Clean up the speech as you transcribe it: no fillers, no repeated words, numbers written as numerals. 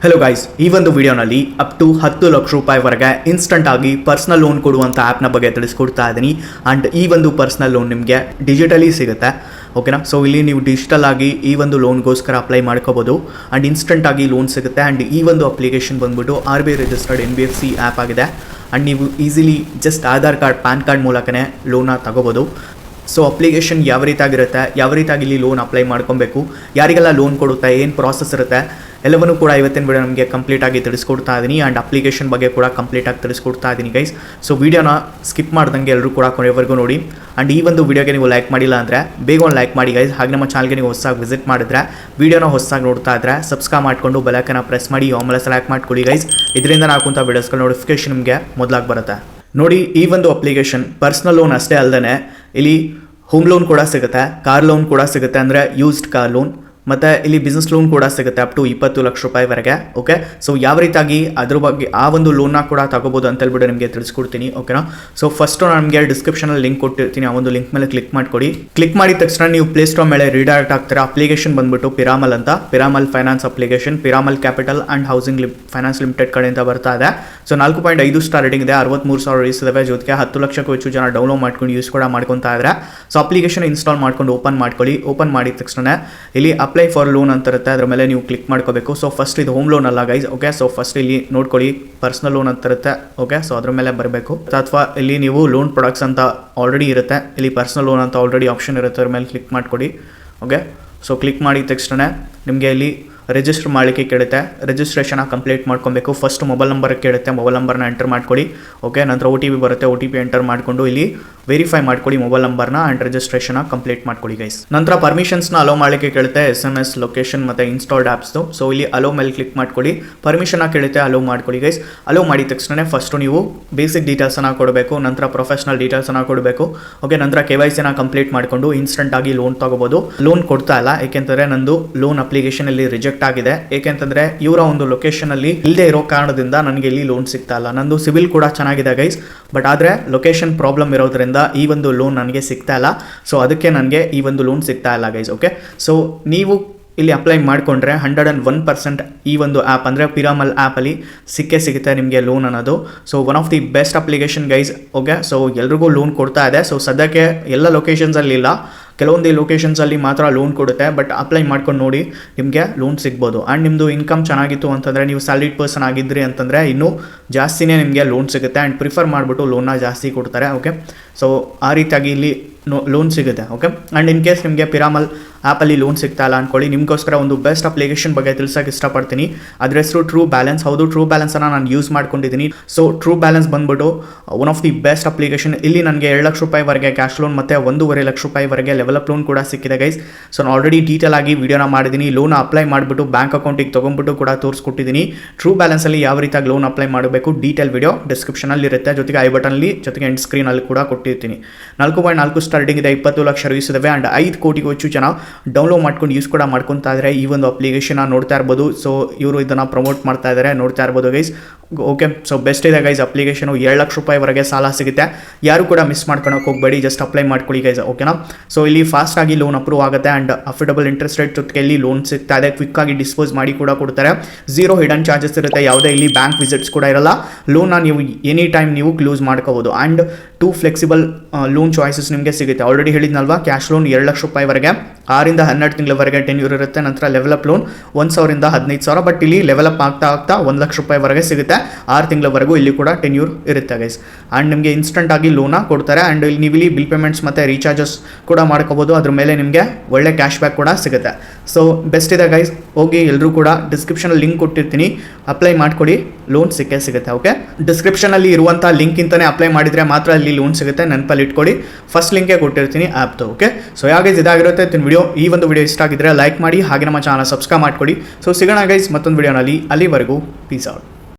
Hello guys, ಈ ಒಂದು ವಿಡಿಯೋನಲ್ಲಿ ಅಪ್ ಟು 10 ಲಕ್ಷ ರೂಪಾಯಿವರೆಗೆ ಇನ್ಸ್ಟಂಟ್ ಆಗಿ ಪರ್ಸನಲ್ ಲೋನ್ ಕೊಡುವಂಥ ಆ್ಯಪ್ನ ಬಗ್ಗೆ ತಿಳಿಸ್ಕೊಡ್ತಾ ಇದ್ದೀನಿ. ಆ್ಯಂಡ್ ಈ ಒಂದು ಪರ್ಸನಲ್ ಲೋನ್ ನಿಮಗೆ ಡಿಜಿಟಲಿ ಸಿಗುತ್ತೆ. ಓಕೆನಾ? ಸೊ ಇಲ್ಲಿ ನೀವು ಡಿಜಿಟಲ್ ಆಗಿ ಈ ಒಂದು ಲೋನ್ಗೋಸ್ಕರ ಅಪ್ಲೈ ಮಾಡ್ಕೋಬೋದು ಆ್ಯಂಡ್ ಇನ್ಸ್ಟಂಟ್ ಆಗಿ ಲೋನ್ ಸಿಗುತ್ತೆ. ಆ್ಯಂಡ್ ಈ ಒಂದು ಅಪ್ಲಿಕೇಶನ್ ಬಂದ್ಬಿಟ್ಟು RBI ರಿಜಿಸ್ಟರ್ಡ್ NBFC ಆ್ಯಪ್ ಆಗಿದೆ. ಆ್ಯಂಡ್ ನೀವು easily just Aadhaar card, PAN card ಮೂಲಕನೇ ಲೋನ್ನ ತಗೋಬೋದು. ಸೊ ಅಪ್ಲಿಕೇಶನ್ ಯಾವ ರೀತಿಯಾಗಿರುತ್ತೆ, ಯಾವ ರೀತಿಯಾಗಿ ಇಲ್ಲಿ ಲೋನ್ ಅಪ್ಲೈ ಮಾಡ್ಕೊಬೇಕು, ಯಾರಿಗೆಲ್ಲ ಲೋನ್ ಕೊಡುತ್ತೆ, ಏನು ಪ್ರಾಸೆಸ್ ಇರುತ್ತೆ ಎಲ್ಲವನ್ನೂ ಕೂಡ ಇವತ್ತಿನ ವಿಡಿಯೋ ನಮಗೆ ಕಂಪ್ಲೀಟಾಗಿ ತಿಳಿಸ್ಕೊಡ್ತಾ ಇದ್ದೀನಿ. ಆ್ಯಂಡ್ ಅಪ್ಲಿಕೇಶನ್ ಬಗ್ಗೆ ಕೂಡ ಕಂಪ್ಲೀಟಾಗಿ ತಿಳಿಸ್ಕೊಡ್ತಾ ಇದ್ದೀನಿ ಗೈಸ್. ಸೊ ವೀಡಿಯೋನ ಸ್ಕಿಪ್ ಮಾಡ್ದಂಗೆ ಎಲ್ಲರೂ ಕೂಡ ಕೊನೆವರೆಗೂ ನೋಡಿ. ಆ್ಯಂಡ್ ಈ ಒಂದು ವಿಡಿಯೋಗೆ ನೀವು ಲೈಕ್ ಮಾಡಿಲ್ಲ ಅಂದರೆ ಬೇಗ ಒಂದು ಲೈಕ್ ಮಾಡಿ ಗೈಸ್. ಹಾಗೆ ನಮ್ಮ ಚಾನಲ್ಗೆ ನೀವು ಹೊಸದಾಗಿ ವಿಸಿಟ್ ಮಾಡಿದ್ರೆ, ವೀಡಿಯೋನ ಹೊಸದಾಗಿ ನೋಡ್ತಾ ಇದ್ದರೆ ಸಬ್ಸ್ಕ್ರೈಬ್ ಮಾಡಿಕೊಂಡು ಬೆಲೈಕನ್ನ ಪ್ರೆಸ್ ಮಾಡಿ ಆಮೇಲೆ ಸೆಲೆಕ್ಟ್ ಮಾಡ್ಕೊಳ್ಳಿ ಗೈಸ್. ಇದರಿಂದ ನಾಕುಂಥ ವಿಡಿಯೋಸ್ಗಳ ನೋಟಿಫಿಕೇಶನ್ ನಿಮಗೆ ಮೊದಲಾಗಿ ಬರುತ್ತೆ. ನೋಡಿ, ಈ ಒಂದು ಅಪ್ಲಿಕೇಶನ್ ಪರ್ಸನಲ್ ಲೋನ್ ಅಷ್ಟೇ ಅಲ್ಲದೆ ಇಲ್ಲಿ ಹೋಮ್ ಲೋನ್ ಕೂಡ ಸಿಗುತ್ತೆ, ಕಾರ್ ಲೋನ್ ಕೂಡ ಸಿಗುತ್ತೆ, ಅಂದರೆ ಯೂಸ್ಡ್ ಕಾರ್ ಲೋನ್, ಮತ್ತು ಇಲ್ಲಿ ಬಿಸ್ನೆಸ್ ಲೋನ್ ಕೂಡ ಸಿಗುತ್ತೆ ಅಪ್ ಟು 20 ಲಕ್ಷ ರೂಪಾಯಿವರೆಗೆ. ಓಕೆ, ಸೊ ಯಾವ ರೀತಿಯಾಗಿ ಅದ್ರ ಬಗ್ಗೆ ಆ ಒಂದು ಲೋನ್ನ ಕೂಡ ತಗೋಬೋದು ಅಂತ ಹೇಳ್ಬಿಟ್ಟು ನಿಮಗೆ ತಿಳಿಸ್ಕೊಡ್ತೀನಿ. ಓಕೆನಾ? ಸೊ ಫಸ್ಟು ನಾನು ನಿಮಗೆ ಡಿಸ್ಕ್ರಿಪ್ಷನಲ್ಲಿ ಲಿಂಕ್ ಕೊಟ್ಟಿರ್ತೀನಿ, ಆ ಒಂದು ಲಿಂಕ್ ಮೇಲೆ ಕ್ಲಿಕ್ ಮಾಡ್ಕೊಡಿ. ಕ್ಲಿಕ್ ಮಾಡಿದ ತಕ್ಷಣ ನೀವು ಪ್ಲೇಸ್ಟೋರ್ ಮೇಲೆ ರೀಡೈರೆಕ್ಟ್ ಆಗ್ತಾರೆ. ಅಪ್ಲಿಕೇಶನ್ ಬಂದ್ಬಿಟ್ಟು ಪಿರಾಮಲ್ ಅಂತ, Piramal finance application, Piramal capital and housing finance limited ಕಡೆಯಿಂದ ಬರ್ತಾ ಇದೆ. ಸೊ 4.5 ಸ್ಟಾರ್ ರೇಟಿಂಗ್ ಇದೆ, 63,000 ರೀಸ್ ಇದಾವೆ, ಜೊತೆಗೆ 10 ಲಕ್ಷಕ್ಕೂ ಹೆಚ್ಚು ಜನ ಡೌನ್ಲೋಡ್ ಮಾಡ್ಕೊಂಡು ಯೂಸ್ ಕೂಡ ಮಾಡ್ಕೊತಾ ಇದ್ದಾರೆ. ಸೊ ಅಪ್ಲಿಕೇಶನ್ ಇನ್ಸ್ಟಾಲ್ ಮಾಡ್ಕೊಂಡು ಓಪನ್ ಮಾಡ್ಕೊಳ್ಳಿ. ಓಪನ್ ಮಾಡಿದ ತಕ್ಷಣ ಇಲ್ಲಿ ಅಪ್ಲೈ ಫಾರ್ ಲೋನ್ ಅಂತ ಇರುತ್ತೆ, ಅದರ ಮೇಲೆ ನೀವು ಕ್ಲಿಕ್ ಮಾಡ್ಕೋಬೇಕು. ಸೊ ಫಸ್ಟ್ ಇದು ಹೋಮ್ ಲೋನ್ ಅಲ್ಲ ಗೈಸ್. ಓಕೆ, ಸೊ ಫಸ್ಟ್ ಇಲ್ಲಿ ನೋಡ್ಕೊಳ್ಳಿ ಪರ್ಸನಲ್ ಲೋನ್ ಅಂತ ಇರುತ್ತೆ. ಓಕೆ, ಸೊ ಅದ್ರ ಮೇಲೆ ಬರಬೇಕು. ಅಥವಾ ಇಲ್ಲಿ ನೀವು ಲೋನ್ ಪ್ರಾಡಕ್ಟ್ಸ್ ಅಂತ ಆಲ್ರೆಡಿ ಇರುತ್ತೆ, ಇಲ್ಲಿ ಪರ್ಸನಲ್ ಲೋನ್ ಅಂತ ಆಲ್ರೆಡಿ ಆಪ್ಷನ್ ಇರುತ್ತೆ, ಅದ್ರ ಮೇಲೆ ಕ್ಲಿಕ್ ಮಾಡ್ಕೊಡಿ. ಓಕೆ, ಸೊ ಕ್ಲಿಕ್ ಮಾಡಿದ ತಕ್ಷಣ ನಿಮಗೆ ಇಲ್ಲಿ ರಿಜಿಸ್ಟರ್ ಮಾಡಲಿಕ್ಕೆ ಕೇಳುತ್ತೆ. ರಿಜಿಸ್ಟ್ರೇಷನ್ ಕಂಪ್ಲೀಟ್ ಮಾಡ್ಕೊಬೇಕು. ಫಸ್ಟ್ ಮೊಬೈಲ್ ನಂಬರ್ ಕೇಳುತ್ತೆ, ಮೊಬೈಲ್ ನಂಬರ್ನ ಎಂಟರ್ ಮಾಡ್ಕೊಳ್ಳಿ. ಓಕೆ, ನಂತರ OTP ಬರುತ್ತೆ, OTP ಎಂಟರ್ ಮಾಡಿಕೊಂಡು ಇಲ್ಲಿ ವೆರಿಫೈ ಮಾಡ್ಕೊಳ್ಳಿ ಮೊಬೈಲ್ ನಂಬರ್ನ ಆ್ಯಂಡ್ ರಿಜಿಸ್ಟ್ರೇಷನ್ ಕಂಪ್ಲೀಟ್ ಮಾಡ್ಕೊಳ್ಳಿ ಗೈಸ್. ನಂತರ ಪರ್ಮಿಷನ್ಸ್ನ ಅಲೋ ಮಾಡಲಿಕ್ಕೆ ಕೇಳುತ್ತೆ, SMS, ಲೊಕೇಶನ್ ಮತ್ತು ಇನ್ಸ್ಟಾಲ್ಡ್ ಆ್ಯಪ್ಸ್ದು. ಸೊ ಇಲ್ಲಿ ಅಲೋ ಮೇಲೆ ಕ್ಲಿಕ್ ಮಾಡ್ಕೊಳ್ಳಿ. ಪರ್ಮಿಷನ್ ಕೇಳುತ್ತೆ, ಅಲೋ ಮಾಡ್ಕೊಳ್ಳಿ ಗೈಸ್. ಅಲೋ ಮಾಡಿದ ತಕ್ಷಣ ಫಸ್ಟು ನೀವು ಬೇಸಿಕ್ ಡೀಟೇಲ್ಸನ್ನು ಕೊಡಬೇಕು, ನಂತರ ಪ್ರೊಫೆಷನಲ್ ಡೀಟೇಲ್ಸನ್ನು ಕೊಡಬೇಕು. ಓಕೆ, ನಂತರ KYCನ ಕಂಪ್ಲೀಟ್ ಮಾಡಿಕೊಂಡು ಇನ್ಸ್ಟಂಟ್ ಆಗಿ ಲೋನ್ ತಗೋಬೋದು. ಲೋನ್ ಕೊಡ್ತಾ ಇಲ್ಲ, ಏಕೆಂದರೆ ನಂದು ಲೋನ್ ಅಪ್ಲಿಕೇಶನ್ ಇಲ್ಲಿ ರಿಜೆಕ್ಟ್ ಆಗಿದೆ. ಏಕೆಂತಂದ್ರೆ ಇವರ ಒಂದು ಲೊಕೇಶನ್ ಅಲ್ಲಿ ಇಲ್ಲದೆ ಇರೋ ಕಾರಣದಿಂದ ನನಗೆ ಇಲ್ಲಿ ಲೋನ್ ಸಿಗ್ತಾ ಇಲ್ಲ. ನಂದು ಸಿಬಿಲ್ ಕೂಡ ಚೆನ್ನಾಗಿದೆ ಗೈಸ್, ಬಟ್ ಆದರೆ ಲೊಕೇಶನ್ ಪ್ರಾಬ್ಲಮ್ ಇರೋದ್ರಿಂದ ಈ ಒಂದು ಲೋನ್ ನನಗೆ ಸಿಗ್ತಾ ಇಲ್ಲ. ಸೊ ಅದಕ್ಕೆ ನನಗೆ ಈ ಒಂದು ಲೋನ್ ಸಿಗ್ತಾ ಇಲ್ಲ ಗೈಸ್. ಓಕೆ, ಸೊ ನೀವು ಇಲ್ಲಿ ಅಪ್ಲೈ ಮಾಡಿಕೊಂಡ್ರೆ 101% ಈ ಒಂದು ಆ್ಯಪ್ ಅಂದರೆ ಪಿರಾಮಲ್ ಆ್ಯಪಲ್ಲಿ ಸಿಗುತ್ತೆ ನಿಮಗೆ ಲೋನ್ ಅನ್ನೋದು. So one of the best application guys. Okay, so ಎಲ್ರಿಗೂ ಲೋನ್ ಕೊಡ್ತಾ ಇದೆ. ಸೊ ಸದ್ಯಕ್ಕೆ ಎಲ್ಲ ಲೊಕೇಶನ್ಸಲ್ಲಿ ಇಲ್ಲ, ಕೆಲವೊಂದು ಲೊಕೇಶನ್ಸಲ್ಲಿ ಮಾತ್ರ ಲೋನ್ ಕೊಡುತ್ತೆ. ಬಟ್ ಅಪ್ಲೈ ಮಾಡ್ಕೊಂಡು ನೋಡಿ, ನಿಮಗೆ ಲೋನ್ ಸಿಗ್ಬೋದು. ಆ್ಯಂಡ್ ನಿಮ್ಮದು ಇನ್ಕಮ್ ಚೆನ್ನಾಗಿತ್ತು ಅಂತಂದರೆ, ನೀವು ಸ್ಯಾಲರಿಡ್ ಪರ್ಸನ್ ಆಗಿದ್ರಿ ಅಂತಂದರೆ ಇನ್ನೂ ಜಾಸ್ತಿನೇ ನಿಮಗೆ ಲೋನ್ ಸಿಗುತ್ತೆ. ಆ್ಯಂಡ್ ಪ್ರಿಫರ್ ಮಾಡಿಬಿಟ್ಟು ಲೋನ್ನ ಜಾಸ್ತಿ ಕೊಡ್ತಾರೆ. ಓಕೆ, ಸೊ ಆ ರೀತಿಯಾಗಿ ಇಲ್ಲಿ ಲೋನ್ ಸಿಗುತ್ತೆ. ಓಕೆ, ಆ್ಯಂಡ್ ಇನ್ ಕೇಸ್ ನಿಮಗೆ ಪಿರಾಮಲ್ ಆ್ಯಪಲ್ಲಿ ಲೋನ್ ಸಿಗ್ತಾ ಇಲ್ಲ ಅಂದ್ಕೊಳ್ಳಿ, ನಿಮಗೋಸ್ಕರ ಒಂದು ಬೆಸ್ಟ್ ಅಪ್ಲಿಕೇಶನ್ ಬಗ್ಗೆ ತಿಳಿಸೋಕೆ ಇಷ್ಟಪಡ್ತೀನಿ. ಅದ್ರ ಹೆಸರು ಟ್ರೂ ಬ್ಯಾಲೆನ್ಸ್. ಹೌದು, ಟ್ರೂ ಬ್ಯಾಲೆನ್ಸನ್ನು ನಾನು ಯೂಸ್ ಮಾಡ್ಕೊಂಡಿದ್ದೀನಿ. ಸೊ ಟ್ರೂ ಬ್ಯಾಲೆನ್ಸ್ ಬಂದ್ಬಿಟ್ಟು one of the best application. ಇಲ್ಲಿ ನನಗೆ 2 ಲಕ್ಷ ರೂಪಾಯಿವರೆಗೆ ಕ್ಯಾಶ್ ಲೋನ್ ಮತ್ತು 1.5 ಲಕ್ಷ ರೂಪಾಯಿವರೆಗೆ ಲೆವೆಲಪ್ ಲೋನ್ ಕೂಡ ಸಿಕ್ಕಿದೆ ಗೈಸ್. ಸೊ ನಾನು ಆಲ್ರೆಡಿ ಡೀಟೇಲ್ ಆಗಿ ವಿಡಿಯೋನ ಮಾಡಿದ್ದೀನಿ. ಲೋನ್ ಅಪ್ಲೈ ಮಾಡಿಬಿಟ್ಟು ಬ್ಯಾಂಕ್ ಅಕೌಂಟಿಗೆ ತೊಗೊಂಡ್ಬಿಟ್ಟು ಕೂಡ ತೋರಿಸ್ಕೊಟ್ಟಿದ್ದೀನಿ. ಟ್ರೂ ಬ್ಯಾಲೆನ್ಸಲ್ಲಿ ಯಾವ ರೀತಿಯಾಗಿ ಲೋನ್ ಅಪ್ಲೈ ಮಾಡಬೇಕು ಡೀಟೇಲ್ ವಿಡಿಯೋ ಡಿಸ್ಕ್ರಿಪ್ಷನಲ್ಲಿ ಇರುತ್ತೆ, ಜೊತೆಗೆ ಐ ಬಟನಲ್ಲಿ, ಜೊತೆಗೆ ಎಂಡ್ ಸ್ಕ್ರೀನಲ್ಲಿ ಕೂಡ ಕೊಟ್ಟಿರ್ತೀನಿ. 4.4 ಸ್ಟಾರ್ ರೇಟಿಂಗ್ ಇದೆ, 20 ಲಕ್ಷ ರಿವ್ಯೂಸ್ ಇದಾವೆ, ಆ್ಯಂಡ್ 5 ಕೋಟಿಗೂ ಹೆಚ್ಚು ಜನ ಡೌನ್ಲೋಡ್ ಮಾಡ್ಕೊಂಡು ಯೂಸ್ ಕೂಡ ಮಾಡ್ಕೊತಾ ಇದ್ದಾರೆ. ಈ ಒಂದು ಅಪ್ಲಿಕೇಶನ್ ನೋಡ್ತಾ ಇರ್ಬೋದು. ಸೊ ಇವರು ಇದನ್ನು ಪ್ರಮೋಟ್ ಮಾಡ್ತಾ ಇದ್ದಾರೆ, ನೋಡ್ತಾ ಇರ್ಬೋದು ಗೈಸ್. ಓಕೆ, ಸೊ ಬೆಸ್ಟ್ ಇದೆ ಗೈಸ್ ಅಪ್ಲಿಕೇಶನು. 2 ಲಕ್ಷ ರೂಪಾಯಿವರೆಗೆ ಸಾಲ ಸಿಗುತ್ತೆ. ಯಾರು ಕೂಡ ಮಿಸ್ ಮಾಡ್ಕೊಳಕ್ಕೆ ಹೋಗಬೇಡಿ, ಜಸ್ಟ್ ಅಪ್ಲೈ ಮಾಡ್ಕೊಳ್ಳಿ ಗೈಸ್. ಓಕೆನಾ? ಸೊ ಇಲ್ಲಿ ಫಾಸ್ಟಾಗಿ ಲೋನ್ ಅಪ್ರೂವ್ ಆಗುತ್ತೆ ಆ್ಯಂಡ್ ಅಫೋರ್ಡಬಲ್ ಇಂಟ್ರೆಸ್ಟ್ ರೇಟ್ ಜೊತೆಗೆ ಇಲ್ಲಿ ಲೋನ್ ಸಿಗ್ತಾ ಇದೆ. ಕ್ವಿಕ್ಕಾಗಿ ಡಿಸ್ಪೋಸ್ ಮಾಡಿ ಕೂಡ ಕೊಡ್ತಾರೆ. 0 ಹಿಡನ್ ಚಾರ್ಜಸ್ ಇರುತ್ತೆ, ಯಾವುದೇ ಇಲ್ಲಿ ಬ್ಯಾಂಕ್ ವಿಸಿಟ್ಸ್ ಕೂಡ ಇರಲ್ಲ. ಲೋನ್ನ ನೀವು ಎನಿ ಟೈಮ್ ನೀವು ಕ್ಲೋಸ್ ಮಾಡ್ಕೋಬೋದು. ಆ್ಯಂಡ್ 2 ಫ್ಲೆಕ್ಸಿಬಲ್ ಲೋನ್ ಚಾಯ್ಸಸ್ ನಿಮಗೆ ಸಿಗುತ್ತೆ. ಆಲ್ರೆಡಿ ಹೇಳಿದ್ನಲ್ವಾ, ಕ್ಯಾಶ್ ಲೋನ್ 2 ಲಕ್ಷ ರೂಪಾಯಿವರೆಗೆ 6 ರಿಂದ 12 ತಿಂಗಳವರೆಗೆ ಟೆನ್ಯೂರ್ ಇರುತ್ತೆ. ನಂತರ ಲೆವೆಲಪ್ ಲೋನ್ 1,000 ರಿಂದ 15,000, ಬಟ್ ಇಲ್ಲಿ ಲೆವೆಲಪ್ ಆಗ್ತಾ 1 ಲಕ್ಷ ರೂಪಾಯಿವರೆಗೆ ಸಿಗುತ್ತೆ. 6 ತಿಂಗಳವರೆಗೂ ಇಲ್ಲಿ ಕೂಡ ಟೆನ್ಯೂರ್ ಇರುತ್ತೆ ಗೈಸ್. ಆ್ಯಂಡ್ ನಿಮಗೆ ಇನ್ಸ್ಟಂಟ್ ಆಗಿ ಲೋನ ಕೊಡ್ತಾರೆ. ಆ್ಯಂಡ್ ಇಲ್ಲಿ ನೀವು ಇಲ್ಲಿ ಬಿಲ್ ಪೇಮೆಂಟ್ಸ್ ಮತ್ತು ರೀಚಾರ್ಜಸ್ ಕೂಡ ಮಾಡ್ಕೋಬೋದು. ಅದ್ರ ಮೇಲೆ ನಿಮಗೆ ಒಳ್ಳೆ ಕ್ಯಾಶ್ ಬ್ಯಾಕ್ ಕೂಡ ಸಿಗುತ್ತೆ. ಸೊ ಬೆಸ್ಟ್ ಇದೆ ಗೈಸ್. ಹೋಗಿ ಎಲ್ಲರೂ ಕೂಡ ಡಿಸ್ಕ್ರಿಪ್ಷನಲ್ಲಿ ಲಿಂಕ್ ಕೊಟ್ಟಿರ್ತೀನಿ, ಅಪ್ಲೈ ಮಾಡ್ಕೊಡಿ, ಲೋನ್ ಸಿಗುತ್ತೆ. ಓಕೆ, ಡಿಸ್ಕ್ರಿಪ್ಷನಲ್ಲಿ ಇರುವಂಥ ಲಿಂಕಿಂತಲೇ ಅಪ್ಲೈ ಮಾಡಿದರೆ ಮಾತ್ರ ಇಲ್ಲಿ ಲೋನ್ ಸಿಗುತ್ತೆ, ನೆನಪಲ್ಲಿ ಇಟ್ಕೊಳ್ಳಿ. ಫಸ್ಟ್ ಲಿಂಕೇ ಕೊಟ್ಟಿರ್ತೀನಿ ಆ್ಯಪ್ದು. ಓಕೆ, ಸೊ ಯಾಕೆ ಇದಾಗಿರುತ್ತೆ ವಿಡಿಯೋ. ಈ ಒಂದು ವಿಡಿಯೋ ಇಷ್ಟ ಆಗಿದ್ರೆ ಲೈಕ್ ಮಾಡಿ, ಹಾಗೆ ನಮ್ಮ ಚಾನಲ್ ಸಬ್ಸ್ಕ್ರೈಬ್ ಮಾಡ್ಕೊಳ್ಳಿ. ಸೊ ಸಿಗೋಣ ಗೈಸ್ ಮತ್ತೊಂದು ವಿಡಿಯೋನಲ್ಲಿ. ಅಲ್ಲಿವರೆಗೂ ಪೀಸ್ ಔಟ್.